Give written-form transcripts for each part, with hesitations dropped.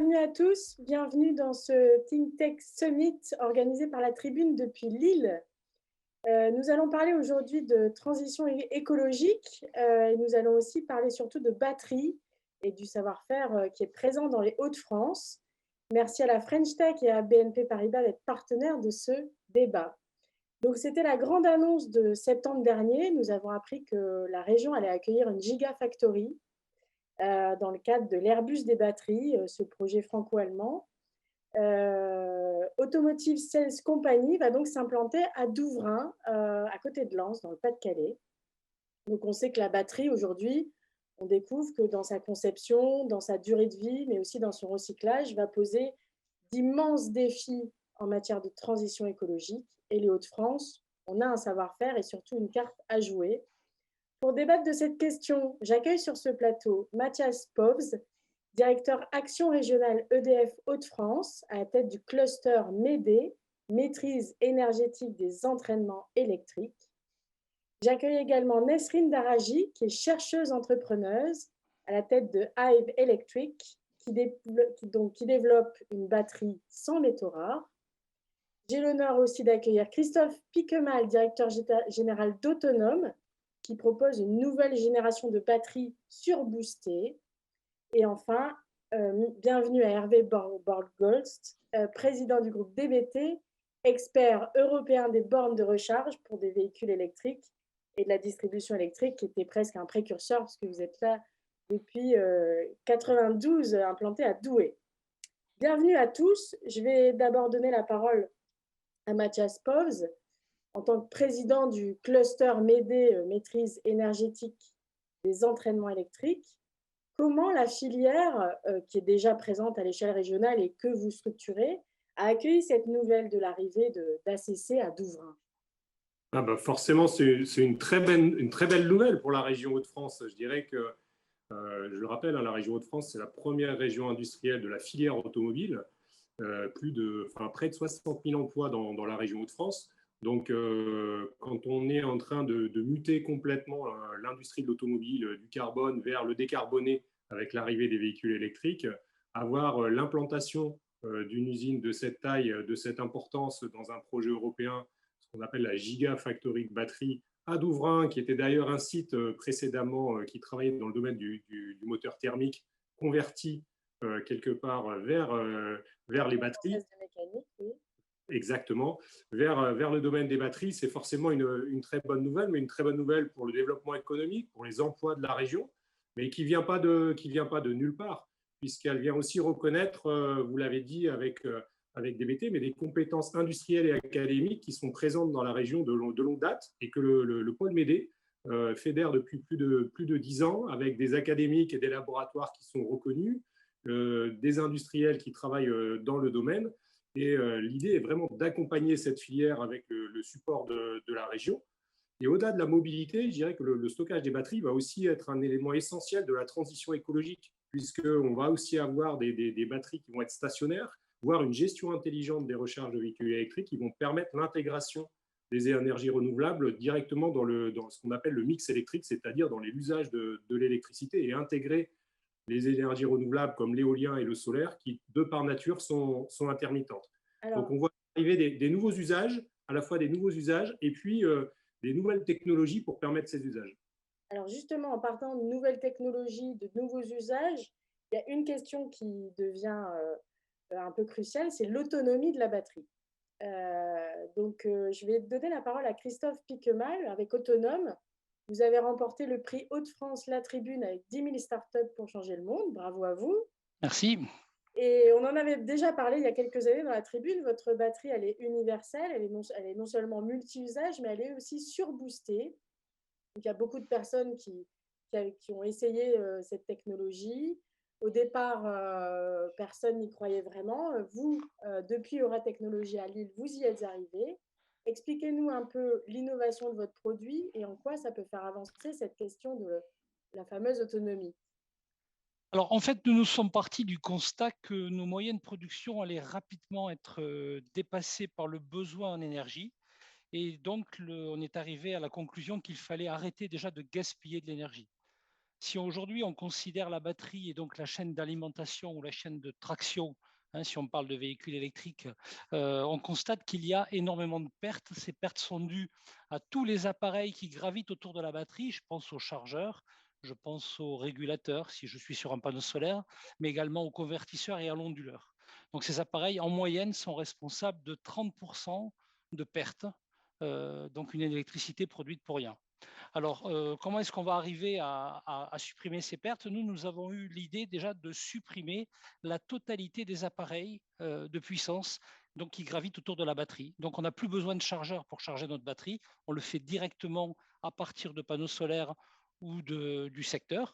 Bienvenue à tous, bienvenue dans ce Think Tech Summit organisé par la Tribune depuis Lille. Nous allons parler aujourd'hui de transition écologique et nous allons aussi parler surtout de batterie et du savoir-faire qui est présent dans les Hauts-de-France. Merci à la French Tech et à BNP Paribas d'être partenaires de ce débat. Donc, c'était la grande annonce de septembre dernier. Nous avons appris que la région allait accueillir une Gigafactory dans le cadre de l'Airbus des batteries, ce projet franco-allemand. Automotive Sales Company va donc s'implanter à Douvrin, à côté de Lens, dans le Pas-de-Calais. Donc, on sait que la batterie, aujourd'hui, on découvre que dans sa conception, dans sa durée de vie, mais aussi dans son recyclage, va poser d'immenses défis en matière de transition écologique. Et les Hauts-de-France, on a un savoir-faire et surtout une carte à jouer. Pour débattre de cette question, j'accueille sur ce plateau Mathias Povs, directeur Action régionale EDF Hauts-de-France, à la tête du cluster MEDE, Maîtrise énergétique des entraînements électriques. J'accueille également Nesrine Daraji, qui est chercheuse entrepreneuse, à la tête de Hive Electric, qui développe une batterie sans métaux rares. J'ai l'honneur aussi d'accueillir Christophe Piquemal, directeur général d'Autonome, qui propose une nouvelle génération de batteries surboostées. Et enfin, bienvenue à Hervé Borgholst, président du groupe DBT, expert européen des bornes de recharge pour des véhicules électriques et de la distribution électrique, qui était presque un précurseur, parce que vous êtes là depuis 92, implanté à Douai. Bienvenue à tous. Je vais d'abord donner la parole à Mathias Povs, en tant que président du cluster MEDE, Maîtrise énergétique des entraînements électriques. Comment la filière, qui est déjà présente à l'échelle régionale et que vous structurez, a accueilli cette nouvelle de l'arrivée d'ACC à Douvrin? Forcément, c'est une très belle nouvelle pour la région Hauts-de-France. Je dirais que, je le rappelle, la région Hauts-de-France, c'est la première région industrielle de la filière automobile. Près de 60 000 emplois dans la région Hauts-de-France. Donc, quand on est en train de muter complètement l'industrie de l'automobile, du carbone vers le décarboné avec l'arrivée des véhicules électriques, avoir l'implantation d'une usine de cette taille, de cette importance dans un projet européen, ce qu'on appelle la Gigafactory de batterie à Douvrin, qui était d'ailleurs un site précédemment qui travaillait dans le domaine du moteur thermique converti quelque part vers les batteries. Exactement. Vers le domaine des batteries, c'est forcément une très bonne nouvelle, mais une très bonne nouvelle pour le développement économique, pour les emplois de la région, mais qui ne vient pas de nulle part, puisqu'elle vient aussi reconnaître, vous l'avez dit avec DBT, mais des compétences industrielles et académiques qui sont présentes dans la région de longue date et que le pôle MEDE fédère depuis plus de 10 ans avec des académiques et des laboratoires qui sont reconnus, des industriels qui travaillent dans le domaine. Et l'idée est vraiment d'accompagner cette filière avec le support de la région. Et au-delà de la mobilité, je dirais que le stockage des batteries va aussi être un élément essentiel de la transition écologique, puisqu'on va aussi avoir des batteries qui vont être stationnaires, voire une gestion intelligente des recharges de véhicules électriques qui vont permettre l'intégration des énergies renouvelables directement dans ce qu'on appelle le mix électrique, c'est-à-dire dans l'usage de l'électricité, et intégrer les énergies renouvelables comme l'éolien et le solaire qui, de par nature, sont intermittentes. Donc, on voit arriver des nouveaux usages, à la fois des nouveaux usages et puis des nouvelles technologies pour permettre ces usages. Alors, justement, en partant de nouvelles technologies, de nouveaux usages, il y a une question qui devient un peu cruciale, c'est l'autonomie de la batterie. Je vais donner la parole à Christophe Piquemal avec Autonome. Vous avez remporté le prix Hauts-de-France La Tribune avec 10 000 startups pour changer le monde. Bravo à vous. Merci. Et on en avait déjà parlé il y a quelques années dans la Tribune. Votre batterie, elle est universelle, elle est non seulement multi-usage, mais elle est aussi surboostée. Donc, il y a beaucoup de personnes qui ont essayé cette technologie. Au départ, personne n'y croyait vraiment. Vous, depuis Aura Technologies à Lille, vous y êtes arrivé. Expliquez-nous un peu l'innovation de votre produit et en quoi ça peut faire avancer cette question de la fameuse autonomie. Alors, en fait, nous nous sommes partis du constat que nos moyens de production allaient rapidement être dépassés par le besoin en énergie. Et donc, on est arrivé à la conclusion qu'il fallait arrêter déjà de gaspiller de l'énergie. Si aujourd'hui on considère la batterie et donc la chaîne d'alimentation ou la chaîne de traction, si on parle de véhicules électriques, on constate qu'il y a énormément de pertes. Ces pertes sont dues à tous les appareils qui gravitent autour de la batterie. Je pense aux chargeurs, je pense aux régulateurs si je suis sur un panneau solaire, mais également aux convertisseurs et à l'onduleur. Donc ces appareils, en moyenne, sont responsables de 30% de pertes, donc une électricité produite pour rien. Alors, comment est-ce qu'on va arriver à supprimer ces pertes? Nous avons eu l'idée déjà de supprimer la totalité des appareils de puissance donc, qui gravitent autour de la batterie. Donc, on n'a plus besoin de chargeur pour charger notre batterie. On le fait directement à partir de panneaux solaires ou du secteur.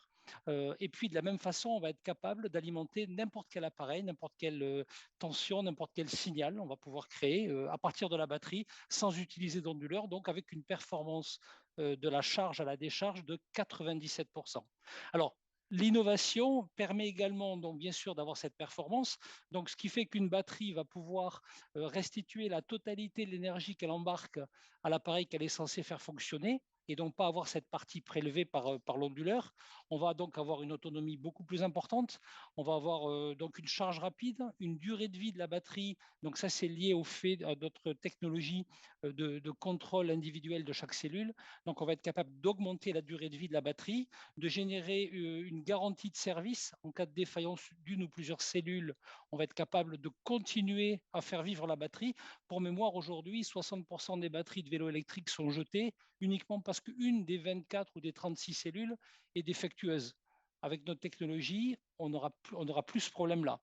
Et puis, de la même façon, on va être capable d'alimenter n'importe quel appareil, n'importe quelle tension, n'importe quel signal. On va pouvoir créer à partir de la batterie sans utiliser d'onduleur, donc avec une performance de la charge à la décharge de 97%. Alors, l'innovation permet également, donc, bien sûr, d'avoir cette performance. Donc, ce qui fait qu'une batterie va pouvoir restituer la totalité de l'énergie qu'elle embarque à l'appareil qu'elle est censée faire fonctionner et donc pas avoir cette partie prélevée par l'onduleur. On va donc avoir une autonomie beaucoup plus importante. On va avoir donc une charge rapide, une durée de vie de la batterie. Donc ça, c'est lié au fait à notre technologie de contrôle individuel de chaque cellule. Donc on va être capable d'augmenter la durée de vie de la batterie, de générer une garantie de service en cas de défaillance d'une ou plusieurs cellules. On va être capable de continuer à faire vivre la batterie. Pour mémoire, aujourd'hui, 60% des batteries de vélos électriques sont jetées uniquement parce qu'une des 24 ou des 36 cellules est défectueuse. Avec notre technologie, on n'aura plus ce problème-là.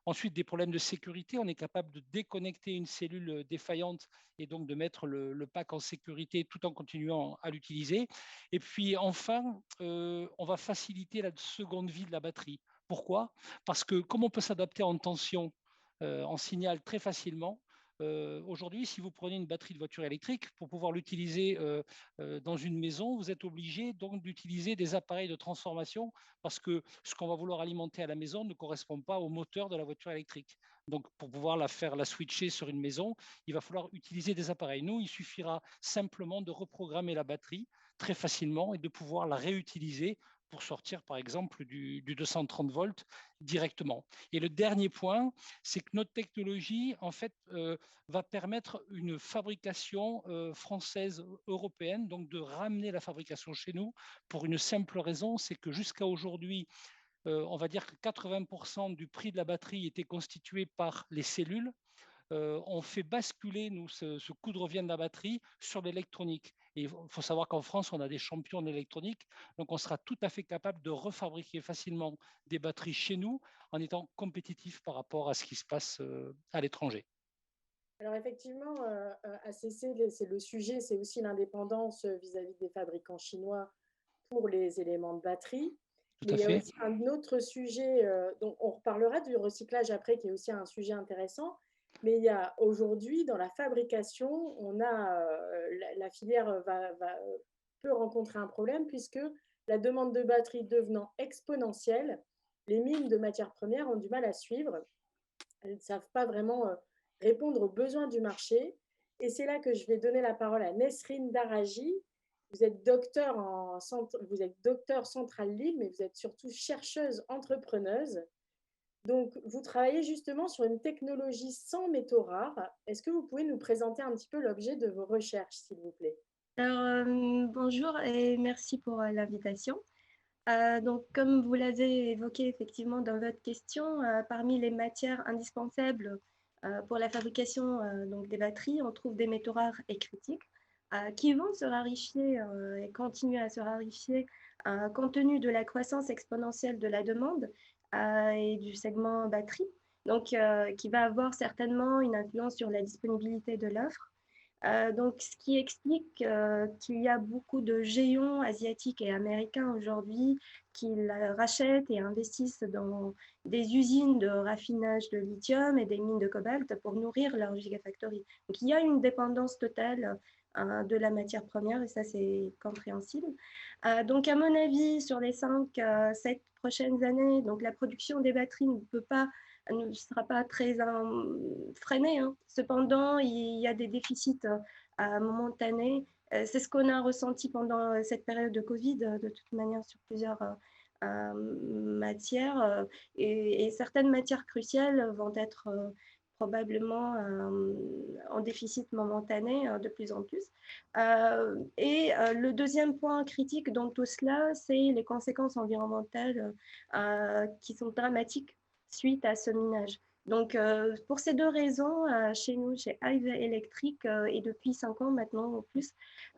Ensuite, des problèmes de sécurité, on est capable de déconnecter une cellule défaillante et donc de mettre le pack en sécurité tout en continuant à l'utiliser. Et puis enfin, on va faciliter la seconde vie de la batterie. Pourquoi? Parce que comme on peut s'adapter en tension, en signal très facilement, aujourd'hui, si vous prenez une batterie de voiture électrique, pour pouvoir l'utiliser dans une maison, vous êtes obligé donc d'utiliser des appareils de transformation parce que ce qu'on va vouloir alimenter à la maison ne correspond pas au moteur de la voiture électrique. Donc, pour pouvoir la switcher sur une maison, il va falloir utiliser des appareils. Nous, il suffira simplement de reprogrammer la batterie très facilement et de pouvoir la réutiliser pour sortir, par exemple, du 230 volts directement. Et le dernier point, c'est que notre technologie, en fait, va permettre une fabrication française, européenne, donc de ramener la fabrication chez nous pour une simple raison, c'est que jusqu'à aujourd'hui, on va dire que 80% du prix de la batterie était constitué par les cellules. On fait basculer, nous, ce coût de revient de la batterie sur l'électronique. Et il faut savoir qu'en France, on a des champions de l'électronique, donc on sera tout à fait capable de refabriquer facilement des batteries chez nous en étant compétitif par rapport à ce qui se passe à l'étranger. Alors effectivement, ACC, c'est le sujet, c'est aussi l'indépendance vis-à-vis des fabricants chinois pour les éléments de batterie. Tout Mais à il y a fait. aussi un autre sujet, dont on reparlera du recyclage après, qui est aussi un sujet intéressant. Mais il y a aujourd'hui, dans la fabrication, on a, la filière peut rencontrer un problème puisque la demande de batterie devenant exponentielle, les mines de matières premières ont du mal à suivre. Elles ne savent pas vraiment répondre aux besoins du marché. Et c'est là que je vais donner la parole à Nesrine Daraji. Vous êtes vous êtes docteur Centrale Lille, mais vous êtes surtout chercheuse entrepreneuse. Donc, vous travaillez justement sur une technologie sans métaux rares. Est-ce que vous pouvez nous présenter un petit peu l'objet de vos recherches, s'il vous plaît? Alors, bonjour et merci pour l'invitation. Donc, comme vous l'avez évoqué effectivement dans votre question, parmi les matières indispensables pour la fabrication donc des batteries, on trouve des métaux rares et critiques qui vont se raréfier et continuer à se raréfier compte tenu de la croissance exponentielle de la demande et du segment batterie, donc qui va avoir certainement une influence sur la disponibilité de l'offre. Donc, ce qui explique qu'il y a beaucoup de géants asiatiques et américains aujourd'hui qui la rachètent et investissent dans des usines de raffinage de lithium et des mines de cobalt pour nourrir leur gigafactory. Donc, il y a une dépendance totale de la matière première et ça, c'est compréhensible. Donc, à mon avis, sur les 5-7 prochaines années, donc la production des batteries ne sera pas très freinée. Hein. Cependant, il y a des déficits momentanés C'est ce qu'on a ressenti pendant cette période de Covid, de toute manière, sur plusieurs matières. Et certaines matières cruciales vont être probablement en déficit momentané de plus en plus. Le deuxième point critique dans tout cela, c'est les conséquences environnementales qui sont dramatiques suite à ce minage. Donc, pour ces deux raisons, chez nous, chez Hive Electric, et depuis 5 ans maintenant ou plus,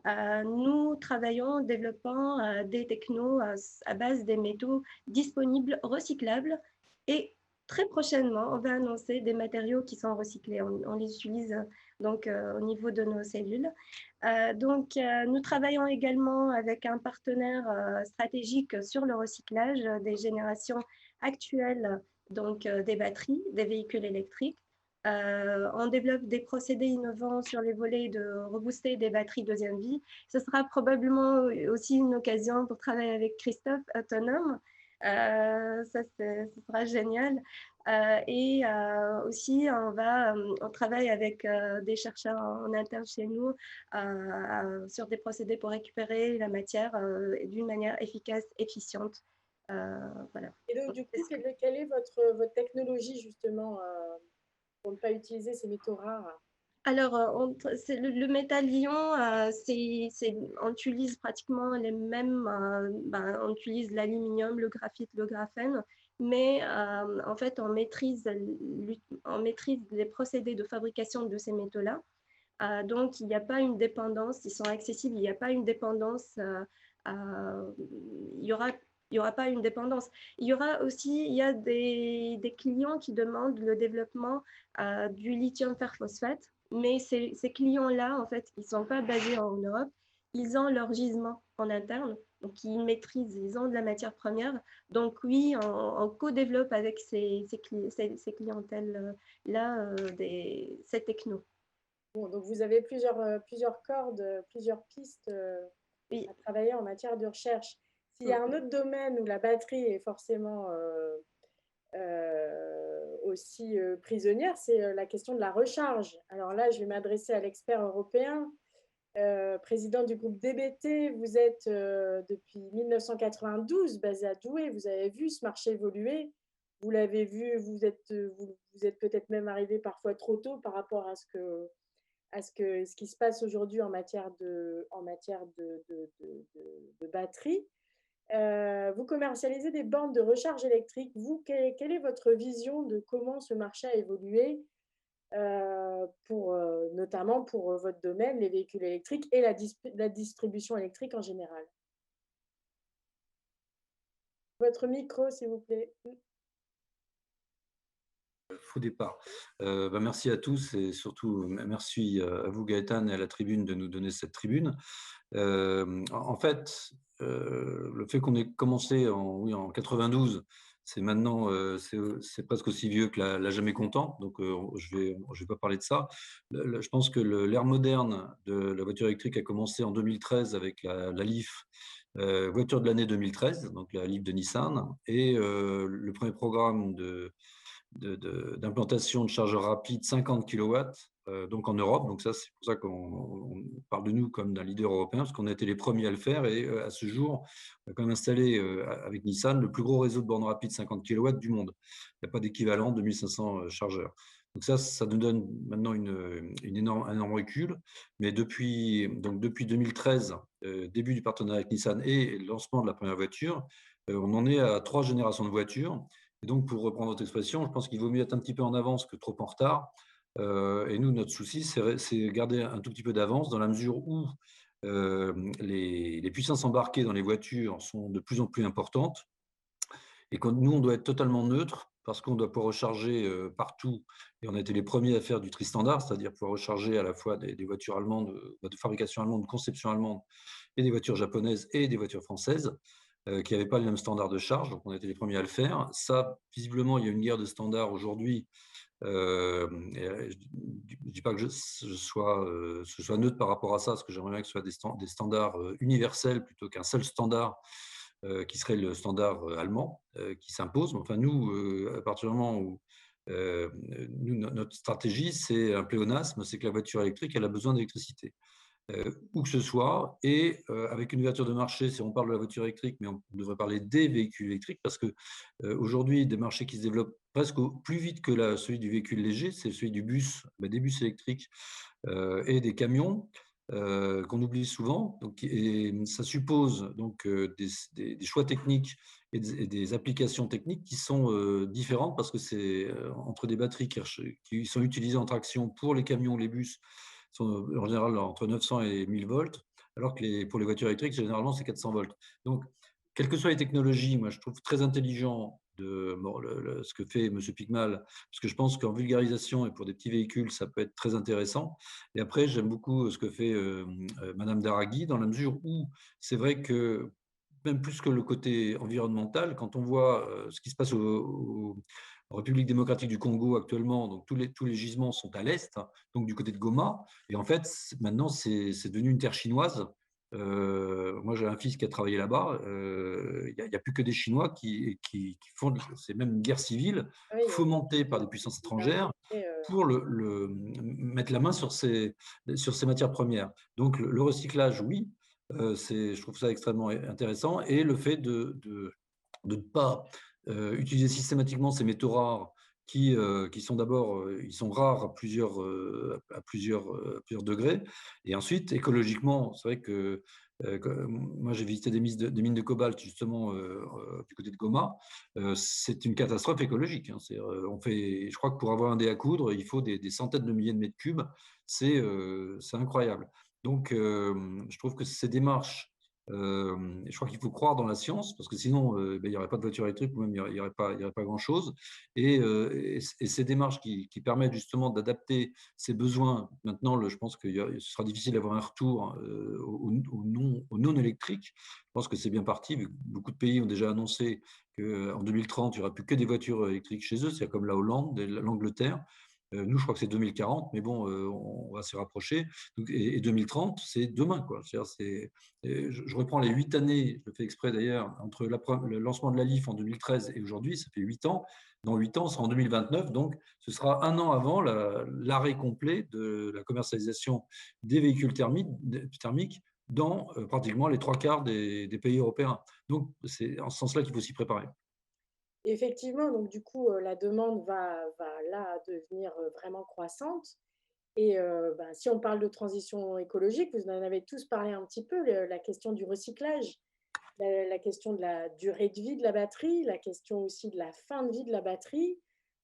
nous travaillons en développant des technos à base des métaux disponibles, recyclables, et très prochainement, on va annoncer des matériaux qui sont recyclés. On les utilise donc au niveau de nos cellules. Nous travaillons également avec un partenaire stratégique sur le recyclage des générations actuelles, donc des batteries, des véhicules électriques. On développe des procédés innovants sur les volets de rebooster des batteries deuxième vie. Ce sera probablement aussi une occasion pour travailler avec Christophe Autonome. Ça, ce sera génial. Aussi, on travaille avec des chercheurs en interne chez nous sur des procédés pour récupérer la matière d'une manière efficace, efficiente. Voilà. Et donc, du coup, quelle est votre technologie, justement, pour ne pas utiliser ces métaux rares? Alors, le métal ion, on utilise pratiquement les mêmes, on utilise l'aluminium, le graphite, le graphène, mais en fait, on maîtrise les procédés de fabrication de ces métaux-là. Donc, il n'y a pas une dépendance, ils sont accessibles, il n'y a pas une dépendance, il y aura pas une dépendance. Il y a des clients qui demandent le développement du lithium fer phosphate, mais ces clients-là, en fait, ils ne sont pas basés en Europe, ils ont leur gisement en interne, donc ils maîtrisent, ils ont de la matière première. Donc oui, on co-développe avec ces clientèles-là ces technos. Bon, donc vous avez plusieurs cordes, plusieurs pistes Oui. à travailler en matière de recherche. S'il y a un autre domaine où la batterie est forcément aussi prisonnière, c'est la question de la recharge. Alors là, je vais m'adresser à l'expert européen, président du groupe DBT. Vous êtes depuis 1992 basé à Douai. Vous avez vu ce marché évoluer. Vous l'avez vu, vous êtes peut-être même arrivé parfois trop tôt par rapport à ce qui se passe aujourd'hui en matière de batterie. Vous commercialisez des bornes de recharge électrique. Vous, quelle est votre vision de comment ce marché a évolué, notamment pour votre domaine, les véhicules électriques et la distribution électrique en général? Votre micro, s'il vous plaît. Faux départ. Merci à tous et surtout merci à vous Gaëtan et à la tribune de nous donner cette tribune. En fait, le fait qu'on ait commencé en 92, c'est maintenant, c'est presque aussi vieux que la Jamais Content, donc je vais pas parler de ça. Je pense que l'ère moderne de la voiture électrique a commencé en 2013 avec la Leaf, voiture de l'année 2013, donc la Leaf de Nissan, et le premier programme d'implantation de chargeurs rapides 50 kW, donc en Europe. Donc ça, c'est pour ça qu'on parle de nous comme d'un leader européen, parce qu'on a été les premiers à le faire. Et à ce jour, on a quand même installé avec Nissan le plus gros réseau de bornes rapides 50 kW du monde. Il n'y a pas d'équivalent, 2500 chargeurs. Donc ça nous donne maintenant un énorme recul. Mais depuis 2013, début du partenariat avec Nissan et le lancement de la première voiture, on en est à 3 générations de voitures. Et donc, pour reprendre votre expression, je pense qu'il vaut mieux être un petit peu en avance que trop en retard. Et nous, notre souci, c'est garder un tout petit peu d'avance dans la mesure où les puissances embarquées dans les voitures sont de plus en plus importantes. Et nous, on doit être totalement neutre parce qu'on doit pouvoir recharger partout. Et on a été les premiers à faire du tri-standard, c'est-à-dire pouvoir recharger à la fois des voitures allemandes, de fabrication allemande, de conception allemande, et des voitures japonaises et des voitures françaises, qui n'avaient pas le même standard de charge. Donc, on a été les premiers à le faire. Ça, visiblement, il y a une guerre de standards aujourd'hui. Je ne dis pas que ce soit neutre par rapport à ça, parce que j'aimerais bien que ce soit des standards universels plutôt qu'un seul standard qui serait le standard allemand qui s'impose. Mais enfin, nous, à partir du moment où notre stratégie, c'est un pléonasme, c'est que la voiture électrique, elle a besoin d'électricité. où que ce soit, et avec une ouverture de marché, si on parle de la voiture électrique, mais on devrait parler des véhicules électriques, parce que aujourd'hui, des marchés qui se développent presque plus vite que celui du véhicule léger, c'est celui du bus, des bus électriques et des camions. Qu'on oublie souvent, donc, et ça suppose donc des choix techniques et des applications techniques qui sont différentes, parce que c'est entre des batteries qui sont utilisées en traction pour les camions, les bus, sont en général entre 900 et 1000 volts, alors que pour les voitures électriques, généralement, c'est 400 volts. Donc, quelles que soient les technologies, moi, je trouve très intelligent ce que fait M. Picmal, parce que je pense qu'en vulgarisation et pour des petits véhicules, ça peut être très intéressant. Et après, j'aime beaucoup ce que fait Madame Daraghi, dans la mesure où c'est vrai que, même plus que le côté environnemental, quand on voit ce qui se passe en République démocratique du Congo actuellement, donc tous les gisements sont à l'est, donc du côté de Goma, et en fait, maintenant, c'est devenu une terre chinoise. Moi, j'ai un fils qui a travaillé là-bas. Il n'y a plus que des Chinois qui font, c'est même une guerre civile Oui, fomentée par des puissances étrangères pour mettre la main sur ces matières premières. Donc, le recyclage, oui, je trouve ça extrêmement intéressant. Et le fait de ne pas utiliser systématiquement ces métaux rares qui sont d'abord, ils sont rares à plusieurs degrés. Et ensuite, écologiquement, c'est vrai que moi, j'ai visité des mines de cobalt, justement, du côté de Goma. C'est une catastrophe écologique. Hein. Je crois que pour avoir un dé à coudre, il faut des centaines de milliers de mètres cubes. C'est incroyable. Donc, je trouve que ces démarches, je crois qu'il faut croire dans la science, parce que sinon, il n'y aurait pas de voiture électrique, ou même il n'y aurait pas grand-chose. Et ces démarches qui permettent justement d'adapter ses besoins, maintenant, je pense que ce sera difficile d'avoir un retour au non électrique. Je pense que c'est bien parti, vu que beaucoup de pays ont déjà annoncé qu'en 2030, il n'y aura plus que des voitures électriques chez eux, c'est comme la Hollande, l'Angleterre. Nous, je crois que c'est 2040, mais bon, on va se rapprocher. Donc, et 2030, c'est demain, quoi. Je reprends les 8 années, je le fais exprès d'ailleurs, entre le lancement de la LIF en 2013 et aujourd'hui, ça fait 8 ans. Dans 8 ans, on sera en 2029, donc ce sera un an avant l'arrêt complet de la commercialisation des véhicules thermiques dans pratiquement les 3/4 des pays européens. Donc, c'est en ce sens-là qu'il faut s'y préparer. Effectivement, donc du coup, la demande va là devenir vraiment croissante. Et si on parle de transition écologique, vous en avez tous parlé un petit peu, la question du recyclage, la question de la durée de vie de la batterie, la question aussi de la fin de vie de la batterie.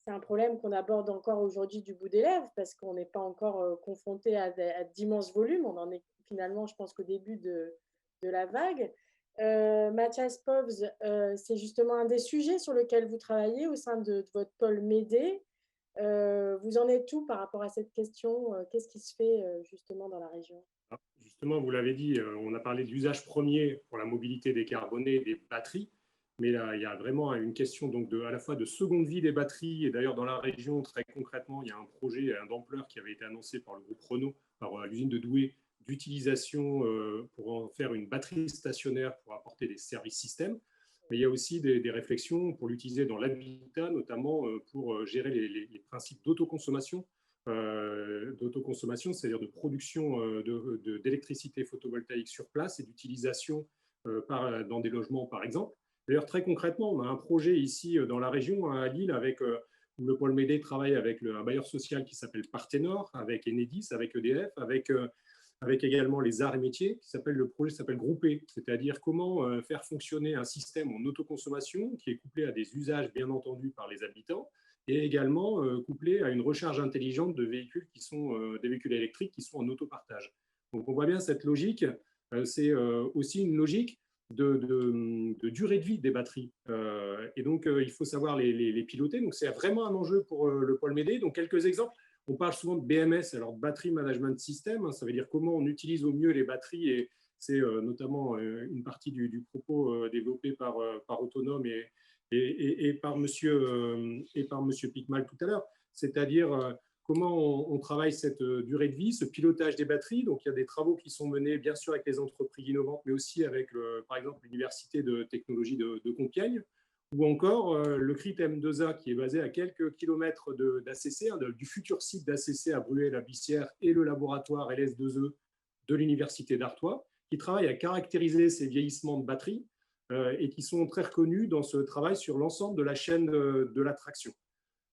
C'est un problème qu'on aborde encore aujourd'hui du bout des lèvres parce qu'on n'est pas encore confronté à d'immenses volumes. On en est finalement, je pense, qu'au début de la vague. Mathias Povs, c'est justement un des sujets sur lequel vous travaillez au sein de votre pôle MEDE. Vous en êtes où par rapport à cette question? Qu'est-ce qui se fait justement dans la région? Justement, vous l'avez dit, on a parlé de l'usage premier pour la mobilité décarbonée des batteries, mais là, il y a vraiment une question donc à la fois de seconde vie des batteries. Et d'ailleurs, dans la région, très concrètement, il y a un projet d'ampleur qui avait été annoncé par le groupe Renault, par l'usine de Douai, d'utilisation pour en faire une batterie stationnaire pour apporter des services systèmes. Mais il y a aussi des réflexions pour l'utiliser dans l'habitat, notamment pour gérer les principes d'autoconsommation, c'est-à-dire de production d'électricité photovoltaïque sur place et d'utilisation dans des logements, par exemple. D'ailleurs, très concrètement, on a un projet ici dans la région, à Lille, où le pôle MEDE travaille avec un bailleur social qui s'appelle Partenor, avec Enedis, avec EDF, avec également les arts et métiers, le projet s'appelle Groupé, c'est-à-dire comment faire fonctionner un système en autoconsommation qui est couplé à des usages bien entendus par les habitants et également couplé à une recharge intelligente de véhicules des véhicules électriques qui sont en autopartage. Donc on voit bien cette logique, c'est aussi une logique de durée de vie des batteries. Et donc il faut savoir les piloter, donc c'est vraiment un enjeu pour le pôle MEDE. Donc quelques exemples. On parle souvent de BMS, alors de Battery Management System, ça veut dire comment on utilise au mieux les batteries, et c'est notamment une partie du propos développé par Autonome et par monsieur Picmal tout à l'heure, c'est-à-dire comment on travaille cette durée de vie, ce pilotage des batteries. Donc il y a des travaux qui sont menés bien sûr avec les entreprises innovantes, mais aussi avec par exemple l'Université de technologie de Compiègne, ou encore le CRIT M2A qui est basé à quelques kilomètres d'ACC, du futur site d'ACC à Bruay-la-Bissière, et le laboratoire LS2E de l'Université d'Artois, qui travaillent à caractériser ces vieillissements de batteries et qui sont très reconnus dans ce travail sur l'ensemble de la chaîne de la traction.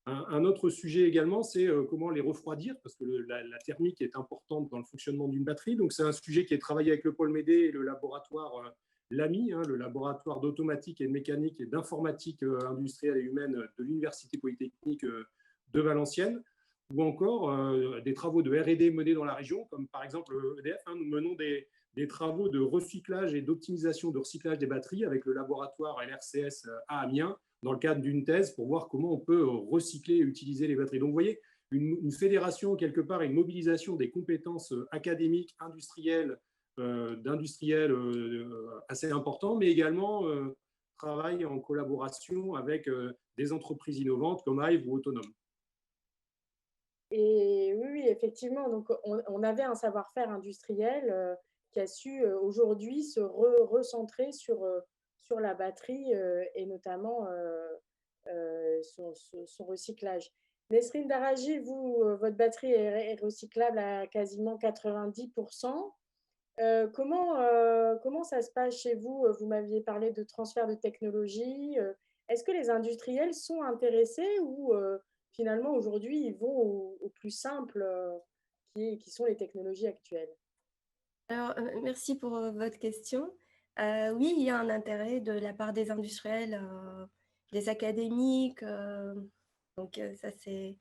Un autre sujet également, c'est comment les refroidir, parce que la thermique est importante dans le fonctionnement d'une batterie. Donc, c'est un sujet qui est travaillé avec le pôle Médé et le laboratoire l'AMI, le laboratoire d'automatique et de mécanique et d'informatique industrielle et humaine de l'Université Polytechnique de Valenciennes, ou encore des travaux de R&D menés dans la région, comme par exemple EDF. Nous menons des travaux de recyclage et d'optimisation de recyclage des batteries avec le laboratoire LRCS à Amiens, dans le cadre d'une thèse pour voir comment on peut recycler et utiliser les batteries. Donc, vous voyez, une fédération, quelque part, une mobilisation des compétences académiques, industrielles, d'industriels assez importants, mais également travail en collaboration avec des entreprises innovantes comme Hive ou Autonome. Et oui, effectivement, donc on avait un savoir-faire industriel qui a su aujourd'hui se recentrer sur la batterie et notamment son recyclage. Nesrine Daraji, vous, votre batterie est recyclable à quasiment 90%. Comment ça se passe chez vous? Vous m'aviez parlé de transfert de technologie. Est-ce que les industriels sont intéressés ou finalement aujourd'hui ils vont au plus simple qui sont les technologies actuelles? Alors, merci pour votre question. Oui, il y a un intérêt de la part des industriels, des académiques. Donc, ça, c'est...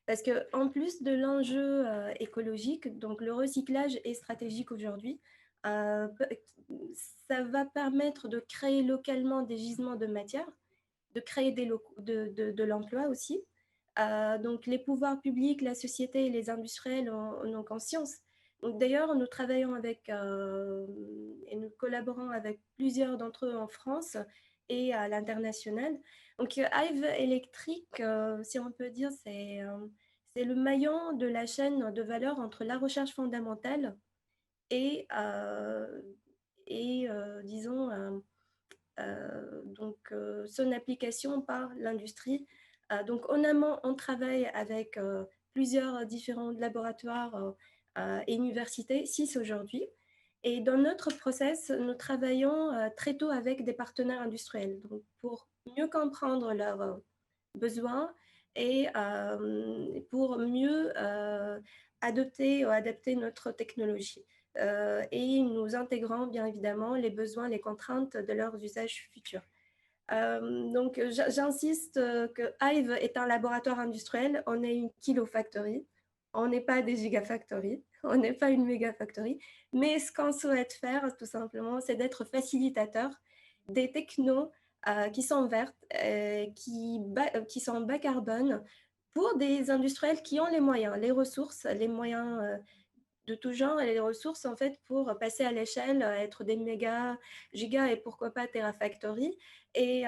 Parce qu'en plus de l'enjeu écologique, donc le recyclage est stratégique aujourd'hui. Ça va permettre de créer localement des gisements de matière, de créer de l'emploi aussi. Donc, les pouvoirs publics, la société et les industriels en ont conscience. D'ailleurs, nous travaillons avec et nous collaborons avec plusieurs d'entre eux en France et à l'international. Donc, Hive Electric, si on peut dire, c'est le maillon de la chaîne de valeur entre la recherche fondamentale et disons, son application par l'industrie. Donc, en amont, on travaille avec plusieurs différents laboratoires et universités, 6 aujourd'hui. Et dans notre process, nous travaillons très tôt avec des partenaires industriels donc pour mieux comprendre leurs besoins et pour mieux adapter notre technologie. Et nous intégrons bien évidemment les besoins, les contraintes de leurs usages futurs. Donc, j'insiste que Hive est un laboratoire industriel, on est une kilofactory, on n'est pas des gigafactories, on n'est pas une mégafactory, mais ce qu'on souhaite faire, tout simplement, c'est d'être facilitateur des technos qui sont vertes, qui sont bas carbone, pour des industriels qui ont les moyens, les ressources, les moyens de tout genre et les ressources en fait pour passer à l'échelle, être des méga, giga et pourquoi pas terafactory. Et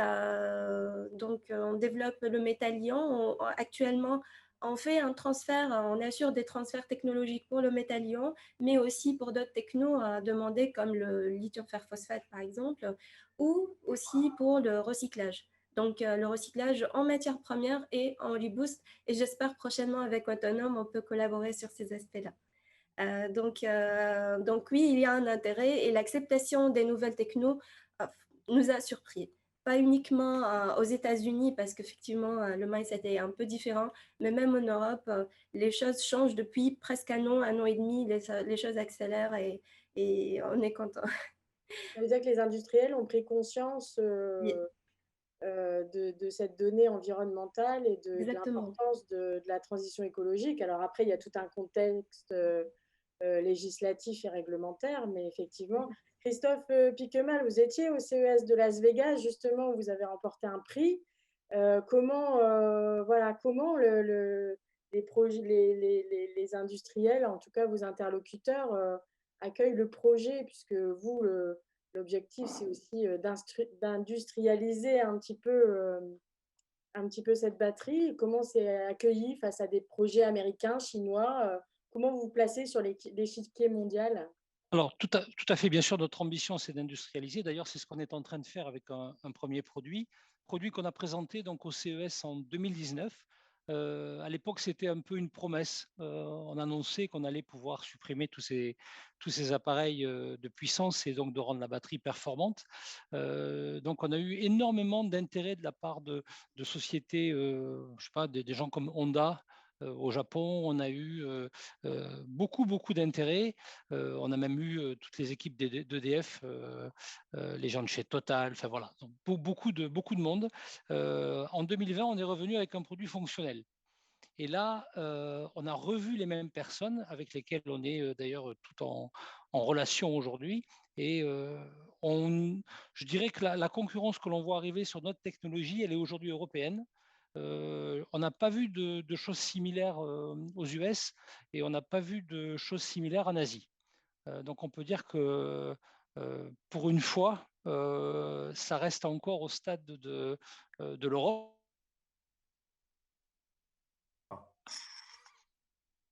donc on développe le métallion. Actuellement, on fait un transfert, on assure des transferts technologiques pour le métallion, mais aussi pour d'autres technos demandés comme le lithium fer phosphate par exemple, ou aussi pour le recyclage. Donc, le recyclage en matière première et en reboost. Et j'espère prochainement avec Autonome, on peut collaborer sur ces aspects-là. Donc oui, il y a un intérêt et l'acceptation des nouvelles technos nous a surpris. Pas uniquement aux États-Unis parce qu'effectivement, le mindset est un peu différent, mais même en Europe, les choses changent depuis presque un an et demi, les choses accélèrent et on est content. Ça veut dire que les industriels ont pris conscience Oui. de cette donnée environnementale et de Exactement. l'importance de la transition écologique. Alors après, il y a tout un contexte législatif et réglementaire, mais effectivement, Christophe Piquemal, vous étiez au CES de Las Vegas, justement, où vous avez remporté un prix. Comment les projets, les industriels, en tout cas vos interlocuteurs, accueillent le projet, puisque vous, l'objectif, c'est aussi d'industrialiser un petit peu cette batterie. Comment c'est accueilli face à des projets américains, chinois? Comment vous vous placez sur l'échiquier mondial? Alors, tout à fait, bien sûr, notre ambition, c'est d'industrialiser. D'ailleurs, c'est ce qu'on est en train de faire avec un premier produit qu'on a présenté donc, au CES en 2019. À l'époque, c'était un peu une promesse. On annonçait qu'on allait pouvoir supprimer tous ces appareils de puissance et donc de rendre la batterie performante. Donc, on a eu énormément d'intérêt de la part de sociétés, je sais pas, des gens comme Honda. Au Japon, on a eu beaucoup d'intérêt. On a même eu toutes les équipes d'EDF, les gens de chez Total, enfin voilà, donc, beaucoup de monde. En 2020, on est revenu avec un produit fonctionnel. Et là, on a revu les mêmes personnes avec lesquelles on est d'ailleurs tout en relation aujourd'hui. Et je dirais que la concurrence que l'on voit arriver sur notre technologie, elle est aujourd'hui européenne. On n'a pas vu de choses similaires aux US et on n'a pas vu de choses similaires en Asie. Donc on peut dire que pour une fois, ça reste encore au stade de l'Europe.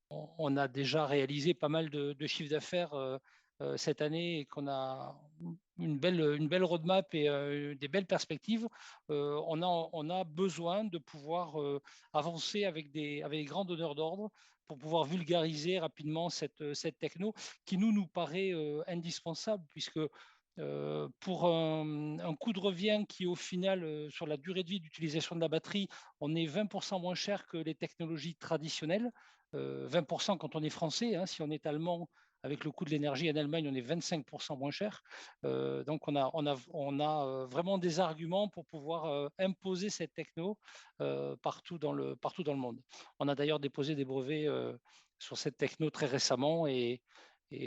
On a déjà réalisé pas mal de chiffres d'affaires cette année et qu'on a une belle roadmap et des belles perspectives. On a besoin de pouvoir avancer avec des grands donneurs d'ordre pour pouvoir vulgariser rapidement cette techno qui nous paraît indispensable puisque pour un coût de revient qui, au final, sur la durée de vie d'utilisation de la batterie, on est 20% moins cher que les technologies traditionnelles. 20% quand on est français, hein, si on est allemand, avec le coût de l'énergie en Allemagne, on est 25% moins cher. Donc, on a vraiment des arguments pour pouvoir imposer cette techno partout dans le monde. On a d'ailleurs déposé des brevets sur cette techno très récemment et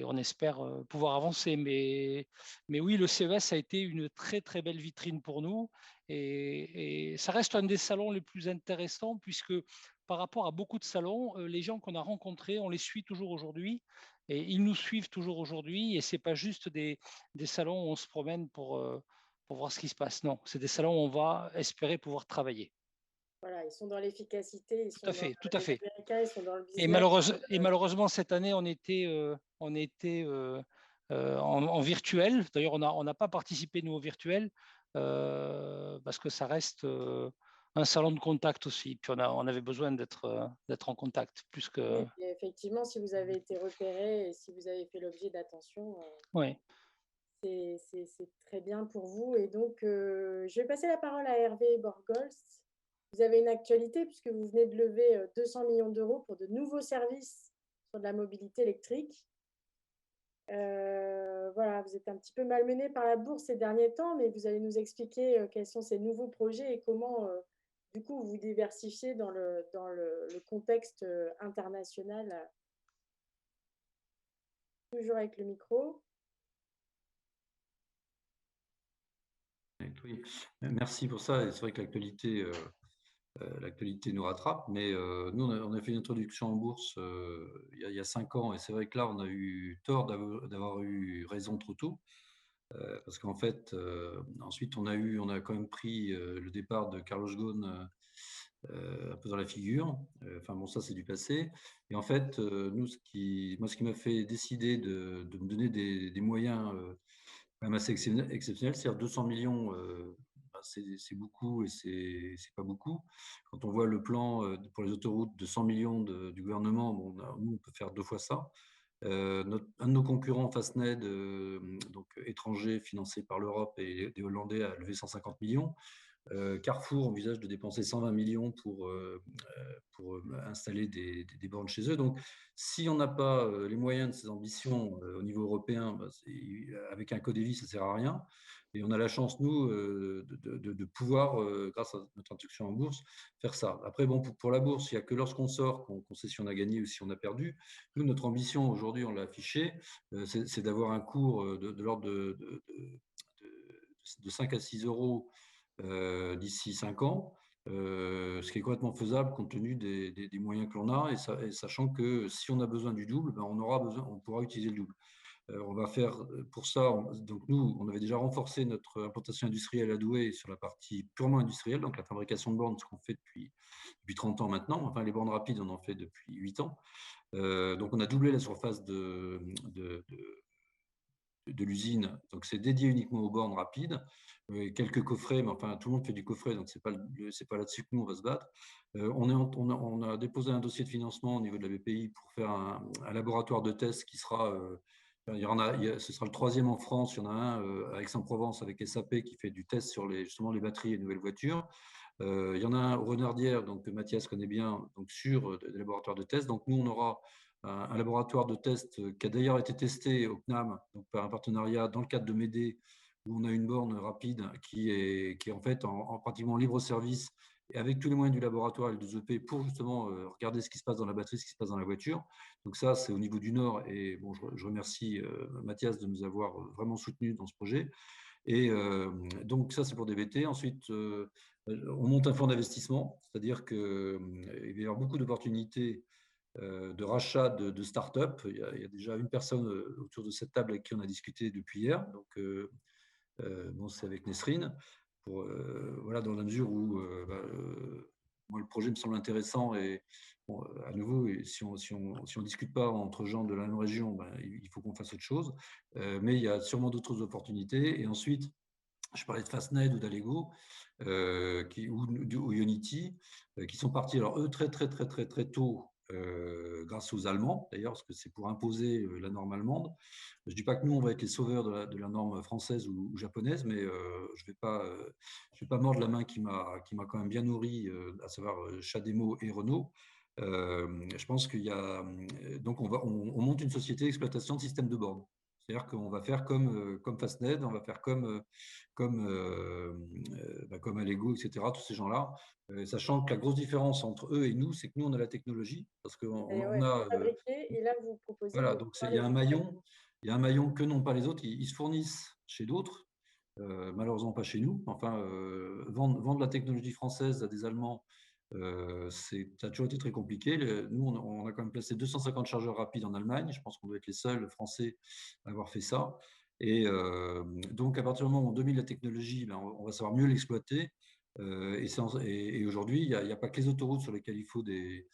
on espère pouvoir avancer. Mais oui, le CES a été une très belle vitrine pour nous et ça reste un des salons les plus intéressants puisque par rapport à beaucoup de salons, les gens qu'on a rencontrés, on les suit toujours aujourd'hui et ils nous suivent toujours aujourd'hui et ce n'est pas juste des salons où on se promène pour voir ce qui se passe. Non, c'est des salons où on va espérer pouvoir travailler. Voilà, ils sont dans l'efficacité, Tout à les fait. Américains, ils sont dans le Et, business. malheureusement, cette année, on était en virtuel. D'ailleurs, on n'a pas participé, nous, au virtuel, parce que ça reste un salon de contact aussi. Puis on avait besoin d'être en contact, plus que… Oui, et effectivement, si vous avez été repéré et si vous avez fait l'objet d'attention, Oui. c'est très bien pour vous. Et donc, je vais passer la parole à Hervé Borgols. Vous avez une actualité puisque vous venez de lever 200 millions d'euros pour de nouveaux services sur de la mobilité électrique. Voilà, vous êtes un petit peu malmené par la bourse ces derniers temps, mais vous allez nous expliquer quels sont ces nouveaux projets et comment, du coup, vous diversifiez dans le contexte international. Toujours avec le micro. Oui, merci pour ça. C'est vrai que l'actualité nous rattrape, mais nous, on a fait une introduction en bourse il y a 5 ans, et c'est vrai que là, on a eu tort d'avoir eu raison trop tôt, parce qu'en fait, ensuite, on a quand même pris le départ de Carlos Ghosn un peu dans la figure. Enfin bon, ça, c'est du passé. Et en fait, nous, ce qui m'a fait décider de me donner des moyens quand même assez exceptionnels, c'est-à-dire 200 millions, c'est beaucoup et c'est pas beaucoup. Quand on voit le plan pour les autoroutes de 100 millions du gouvernement, bon, nous, on peut faire 2 fois ça. Un de nos concurrents, Fastned, donc étranger, financé par l'Europe et des Hollandais, a levé 150 millions. Carrefour envisage de dépenser 120 millions pour installer des bornes chez eux. Donc, si on n'a pas les moyens de ces ambitions au niveau européen, avec un code EVI, ça ne sert à rien. Et on a la chance, nous, de pouvoir, grâce à notre introduction en bourse, faire ça. Après, bon, pour la bourse, il n'y a que lorsqu'on sort qu'on sait si on a gagné ou si on a perdu. Nous, notre ambition aujourd'hui, on l'a affiché, c'est d'avoir un cours de l'ordre de 5 à 6 euros d'ici 5 ans, ce qui est complètement faisable compte tenu des moyens que l'on a, et sachant que si on a besoin du double, ben on pourra utiliser le double. On va faire pour ça, donc nous, on avait déjà renforcé notre implantation industrielle à Douai sur la partie purement industrielle, donc la fabrication de bornes, ce qu'on fait depuis 30 ans maintenant. Enfin, les bornes rapides, on en fait depuis 8 ans. Donc, on a doublé la surface de de l'usine. Donc, c'est dédié uniquement aux bornes rapides. Quelques coffrets, mais enfin, tout le monde fait du coffret, donc c'est pas là-dessus que nous, on va se battre. On a déposé un dossier de financement au niveau de la BPI pour faire un laboratoire de test qui sera… ce sera le 3e en France. Il y en a un à Aix-en-Provence avec SAP qui fait du test sur justement les batteries et nouvelles voitures. Il y en a un au Renardière, donc que Mathias connaît bien, donc sur des laboratoires de test. Donc nous, on aura un laboratoire de test qui a d'ailleurs été testé au CNAM, donc par un partenariat dans le cadre de MEDE, où on a une borne rapide qui est en fait en pratiquement libre service et avec tous les moyens du laboratoire et du EP pour justement regarder ce qui se passe dans la batterie, ce qui se passe dans la voiture. Donc ça, c'est au niveau du Nord. Et bon, je remercie Mathias de nous avoir vraiment soutenus dans ce projet. Et donc ça, c'est pour DBT. Ensuite, on monte un fonds d'investissement, c'est-à-dire qu'il va y avoir beaucoup d'opportunités de rachat de start-up. Il y a déjà une personne autour de cette table avec qui on a discuté depuis hier. Donc, bon, c'est avec Nesrine. Voilà, dans la mesure où moi, le projet me semble intéressant et bon, à nouveau, si on discute pas entre gens de la même région, ben, il faut qu'on fasse autre chose. Mais il y a sûrement d'autres opportunités. Et ensuite, je parlais de Fastned ou d'Allego ou Unity, qui sont partis, alors eux, très tôt, grâce aux Allemands, d'ailleurs, parce que c'est pour imposer la norme allemande. Je ne dis pas que nous, on va être les sauveurs de la norme française ou japonaise, mais je ne vais pas mordre la main qui m'a quand même bien nourri, à savoir Chademo et Renault. Je pense qu'il y a… Donc, on monte une société d'exploitation de systèmes de bornes. C'est-à-dire qu'on va faire comme Fastned, on va faire comme Allego, etc., tous ces gens-là, sachant que la grosse différence entre eux et nous, c'est que nous, on a la technologie, parce qu'on a… fabriqué, et là, vous proposez… Voilà, donc il y a un maillon que n'ont pas les autres, ils se fournissent chez d'autres, malheureusement pas chez nous. Enfin, vendre la technologie française à des Allemands, ça a toujours été très compliqué. Nous, on a quand même placé 250 chargeurs rapides en Allemagne. Je pense qu'on doit être les seuls Français à avoir fait ça. Et donc, à partir du moment où on domine la technologie, ben, on va savoir mieux l'exploiter. Et aujourd'hui, il n'y a pas que les autoroutes sur lesquelles il faut des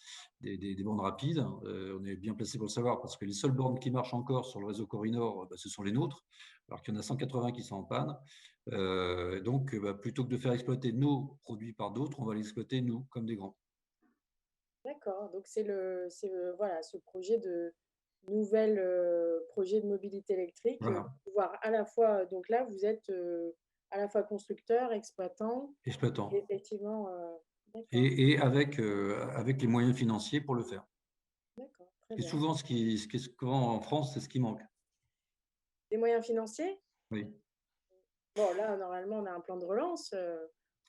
bornes rapides. On est bien placé pour le savoir parce que les seules bornes qui marchent encore sur le réseau Corridor, ce sont les nôtres, alors qu'il y en a 180 qui sont en panne. Donc, plutôt que de faire exploiter nos produits par d'autres, on va l'exploiter nous, comme des grands. D'accord, donc c'est voilà, ce projet de projet de mobilité électrique, Voilà. pouvoir à la fois, donc là, vous êtes à la fois constructeur, exploitant. Exploitant. Effectivement, et avec les moyens financiers pour le faire. D'accord, très Et bien. souvent, ce qui est souvent en France, c'est ce qui manque. Des moyens financiers? Oui. Bon, là, normalement, on a un plan de relance.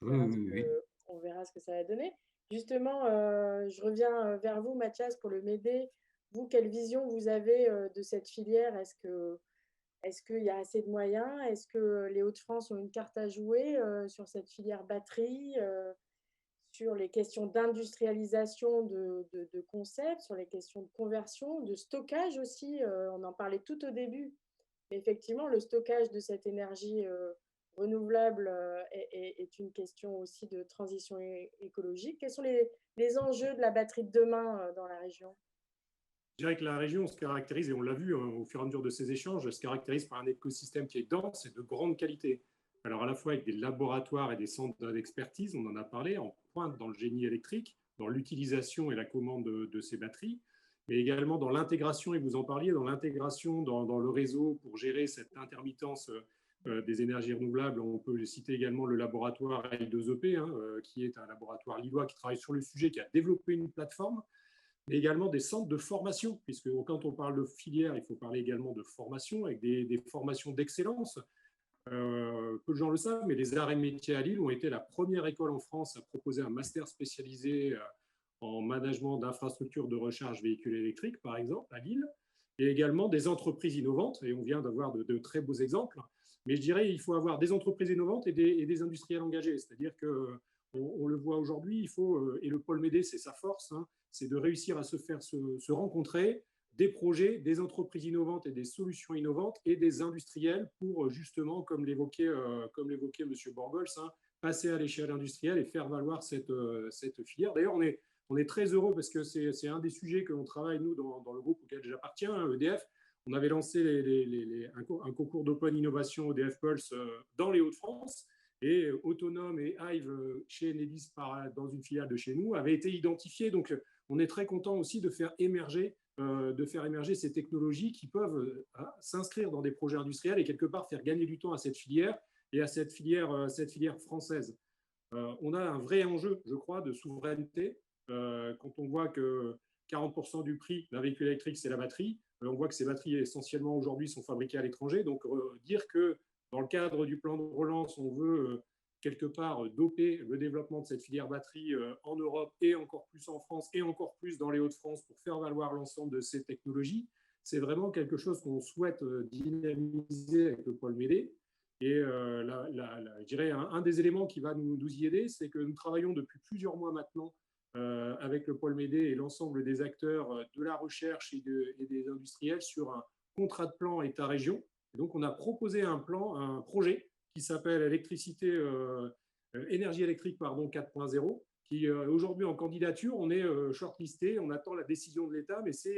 Oui. On verra ce que ça va donner. Justement, je reviens vers vous, Mathias, pour le MEDE. Vous, quelle vision vous avez de cette filière? Est-ce qu'il y a assez de moyens? Est-ce que les Hauts-de-France ont une carte à jouer sur cette filière batterie, sur les questions d'industrialisation de concepts, sur les questions de conversion, de stockage aussi? On en parlait tout au début. Mais effectivement, le stockage de cette énergie renouvelable est une question aussi de transition écologique. Quels sont les enjeux de la batterie de demain dans la région? Je dirais que la région se caractérise, et on l'a vu au fur et à mesure de ces échanges, se caractérise par un écosystème qui est dense et de grande qualité. Alors à la fois avec des laboratoires et des centres d'expertise, on en a parlé, en pointe dans le génie électrique, dans l'utilisation et la commande de ces batteries, mais également dans l'intégration, et vous en parliez, dans l'intégration dans le réseau pour gérer cette intermittence des énergies renouvelables. On peut citer également le laboratoire L2EP, qui est un laboratoire lillois qui travaille sur le sujet, qui a développé une plateforme, mais également des centres de formation, puisque quand on parle de filière, il faut parler également de formation, avec des formations d'excellence. Peu de gens le savent, mais les arts et métiers à Lille ont été la première école en France à proposer un master spécialisé en management d'infrastructures de recharge véhicules électriques, par exemple, à Lille, et également des entreprises innovantes, et on vient d'avoir de très beaux exemples. Mais je dirais qu'il faut avoir des entreprises innovantes et des industriels engagés, c'est-à-dire qu'on le voit aujourd'hui, et le pôle MEDE, c'est sa force, c'est de réussir à se rencontrer, des projets, des entreprises innovantes et des solutions innovantes et des industriels pour justement, comme l'évoquait M. Borgols, passer à l'échelle industrielle et faire valoir cette filière. D'ailleurs, on est très heureux parce que c'est un des sujets que l'on travaille, nous, dans le groupe auquel j'appartiens, EDF. On avait lancé un concours d'Open Innovation EDF Pulse dans les Hauts-de-France, et Autonome et Hive chez Enedis dans une filiale de chez nous avaient été identifiés. Donc, on est très content aussi de faire émerger ces technologies qui peuvent s'inscrire dans des projets industriels et quelque part faire gagner du temps à cette filière et à cette filière française. On a un vrai enjeu, je crois, de souveraineté. Quand on voit que 40% du prix d'un véhicule électrique, c'est la batterie, on voit que ces batteries, essentiellement aujourd'hui, sont fabriquées à l'étranger. Donc, dire que dans le cadre du plan de relance, on veut quelque part doper le développement de cette filière batterie en Europe et encore plus en France et encore plus dans les Hauts-de-France pour faire valoir l'ensemble de ces technologies, c'est vraiment quelque chose qu'on souhaite dynamiser avec le pôle Médé. Et je dirais un des éléments qui va nous y aider, c'est que nous travaillons depuis plusieurs mois maintenant avec le pôle Médé et l'ensemble des acteurs de la recherche et des industriels sur un contrat de plan État-région. Donc, on a proposé un projet qui s'appelle énergie électrique 4.0, qui aujourd'hui en candidature, on est shortlisté, on attend la décision de l'État, mais c'est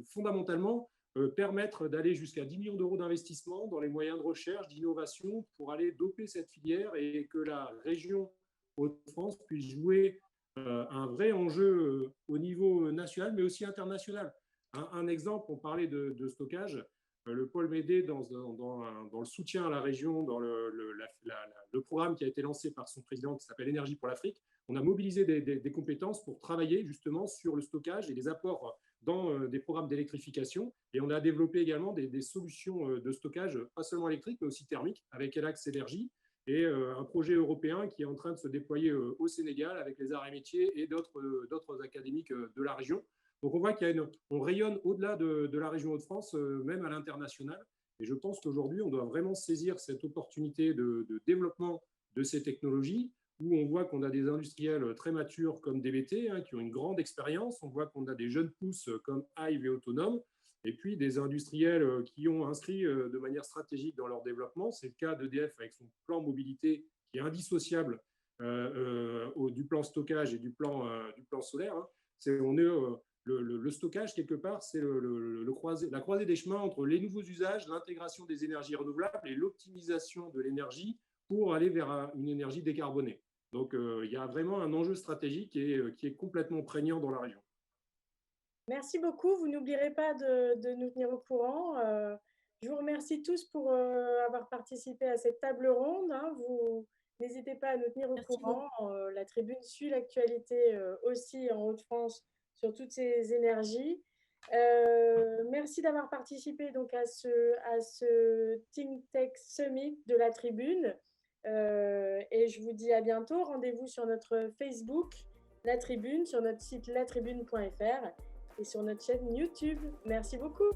fondamentalement permettre d'aller jusqu'à 10 millions d'euros d'investissement dans les moyens de recherche, d'innovation, pour aller doper cette filière et que la région Hauts-de-France puisse jouer un vrai enjeu au niveau national, mais aussi international. Un exemple, on parlait de stockage. Le pôle Médé, dans le soutien à la région, dans le programme qui a été lancé par son président qui s'appelle Énergie pour l'Afrique, on a mobilisé des compétences pour travailler justement sur le stockage et les apports dans des programmes d'électrification. Et on a développé également des solutions de stockage, pas seulement électriques, mais aussi thermiques, avec Elax Énergie, et un projet européen qui est en train de se déployer au Sénégal avec les arts et métiers et d'autres académiques de la région. Donc, on voit qu'on rayonne au-delà de la région Hauts-de-France, même à l'international. Et je pense qu'aujourd'hui, on doit vraiment saisir cette opportunité de développement de ces technologies, où on voit qu'on a des industriels très matures comme DBT, qui ont une grande expérience. On voit qu'on a des jeunes pousses comme Hive et Autonome, et puis des industriels qui ont inscrit de manière stratégique dans leur développement. C'est le cas d'EDF avec son plan mobilité qui est indissociable du plan stockage et du plan solaire. Le stockage, quelque part, c'est la croisée des chemins entre les nouveaux usages, l'intégration des énergies renouvelables et l'optimisation de l'énergie pour aller vers une énergie décarbonée. Donc, il y a vraiment un enjeu stratégique qui est complètement prégnant dans la région. Merci beaucoup. Vous n'oublierez pas de nous tenir au courant. Je vous remercie tous pour avoir participé à cette table ronde. Vous n'hésitez pas à nous tenir au courant. La Tribune suit l'actualité aussi en Hauts-de-France sur toutes ces énergies. Merci d'avoir participé donc à ce Think Tech Summit de la Tribune. Et je vous dis à bientôt. Rendez-vous sur notre Facebook, La Tribune, sur notre site latribune.fr et sur notre chaîne YouTube. Merci beaucoup.